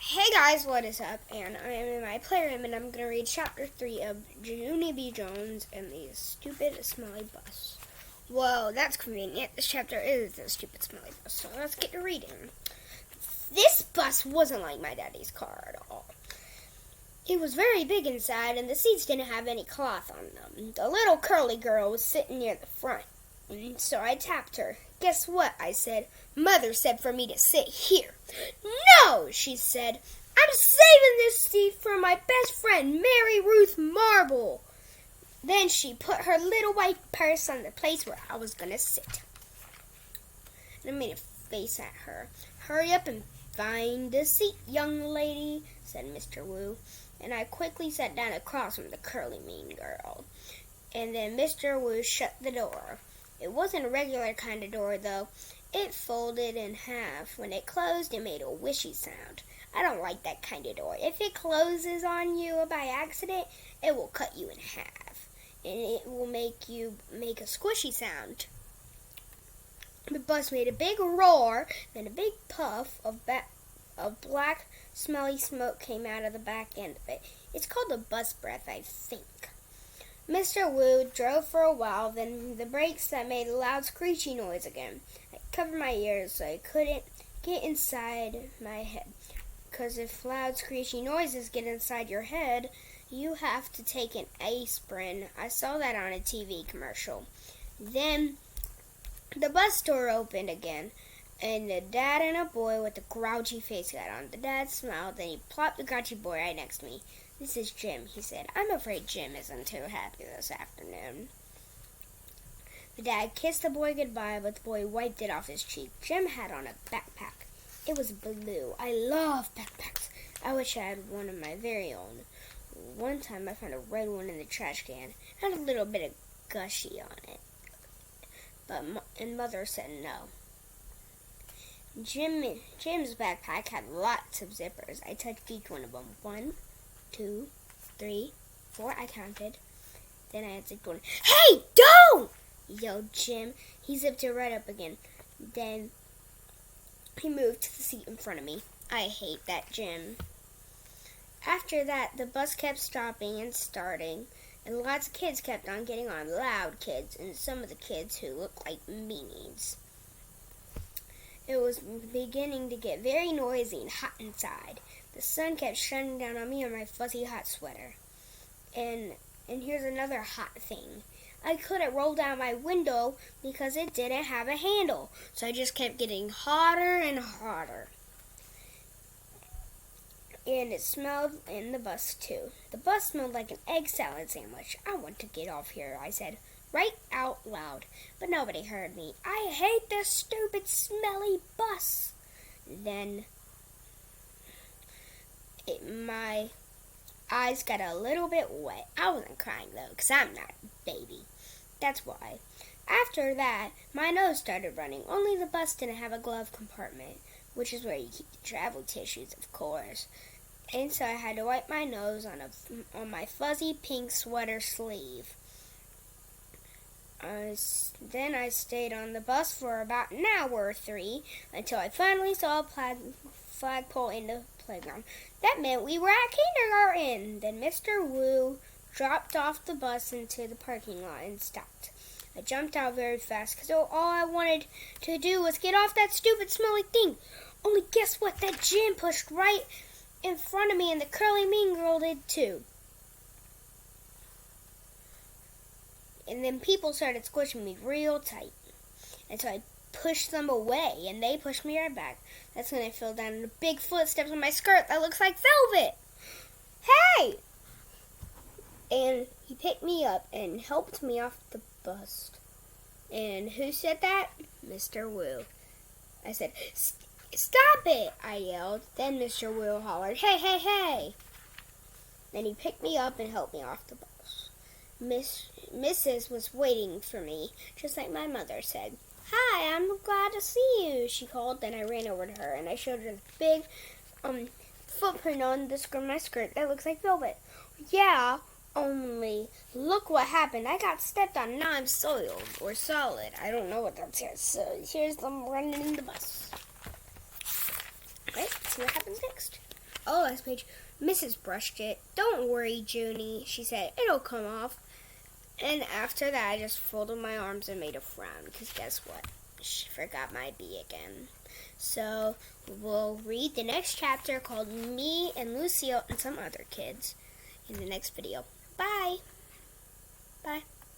Hey guys, what is up? And I am in my playroom and I'm going to read chapter 3 of Junie B Jones and the Stupid Smelly Bus. Whoa, that's convenient. This chapter is the Stupid Smelly Bus, so let's get to reading. This bus wasn't like my daddy's car at all. It was very big inside and the seats didn't have any cloth on them. The little curly girl was sitting near the front, so I tapped her. Guess what? I said. Mother said for me to sit here. No, she said. I'm saving this seat for my best friend, Mary Ruth Marble. Then she put her little white purse on the place where I was going to sit. And I made a face at her. Hurry up and find a seat, young lady, said Mr. Wu. And I quickly sat down across from the curly mean girl. And then Mr. Wu shut the door. It wasn't a regular kind of door, though. It folded in half. When it closed, it made a whishy sound. I don't like that kind of door. If it closes on you by accident, it will cut you in half. And it will make you make a squishy sound. The bus made a big roar, then a big puff of black, smelly smoke came out of the back end of it. It's called the bus breath, I think. Mr. Wu drove for a while, then the brakes that made a loud screechy noise again. I covered my ears so I couldn't get inside my head. Because if loud screechy noises get inside your head, you have to take an aspirin. I saw that on a TV commercial. Then the bus door opened again, and a dad and a boy with a grouchy face got on. The dad smiled, then he plopped the grouchy boy right next to me. This is Jim, he said. I'm afraid Jim isn't too happy this afternoon. The dad kissed the boy goodbye, but the boy wiped it off his cheek. Jim had on a backpack. It was blue. I love backpacks. I wish I had one of my very own. One time I found a red one in the trash can. It had a little bit of gushy on it. And Mother said no. Jim's backpack had lots of zippers. I touched each one of them. 1, 2, 3, 4, I counted. Then I zipped one. Hey, don't! Yelled Jim. He zipped it right up again. Then he moved to the seat in front of me. I hate that Jim. After that, the bus kept stopping and starting, and lots of kids kept on getting on. Loud kids, and some of the kids who looked like meanies. It was beginning to get very noisy and hot inside. The sun kept shining down on me and my fuzzy hot sweater. And here's another hot thing. I couldn't roll down my window because it didn't have a handle. So I just kept getting hotter and hotter. And it smelled in the bus too. The bus smelled like an egg salad sandwich. I want to get off here, I said, right out loud. But nobody heard me. I hate this stupid, smelly bus. Then my eyes got a little bit wet. I wasn't crying, though, because I'm not a baby. That's why. After that, my nose started running. Only the bus didn't have a glove compartment, which is where you keep the travel tissues, of course. And so I had to wipe my nose on my fuzzy pink sweater sleeve. Then I stayed on the bus for about an hour or 3 until I finally saw a flagpole in the playground. That meant we were at kindergarten. Then Mr. Wu dropped off the bus into the parking lot and stopped. I jumped out very fast because all I wanted to do was get off that stupid smelly thing. Only guess what? That Jim pushed right in front of me and the curly mean girl did too. And then people started squishing me real tight. And so I pushed them away, and they pushed me right back. That's when I fell down into big footsteps on my skirt that looks like velvet. Hey! And he picked me up and helped me off the bus. And who said that? Mr. Wu. I said, stop it, I yelled. Then Mr. Wu hollered, hey, hey, hey. Then he picked me up and helped me off the bus. Mrs. was waiting for me, just like my mother said. Hi, I'm glad to see you, she called. Then I ran over to her, and I showed her the big footprint on the skirt of my skirt that looks like velvet. Yeah, only look what happened. I got stepped on. Now I'm soiled or solid. I don't know what that says. So here's them running in the bus. Okay, see what happens next. Oh, last page. Mrs. brushed it. Don't worry, Junie, she said. It'll come off. And after that, I just folded my arms and made a frown. Because guess what? She forgot my B again. So we'll read the next chapter called Me and Lucille and Some Other Kids in the next video. Bye. Bye.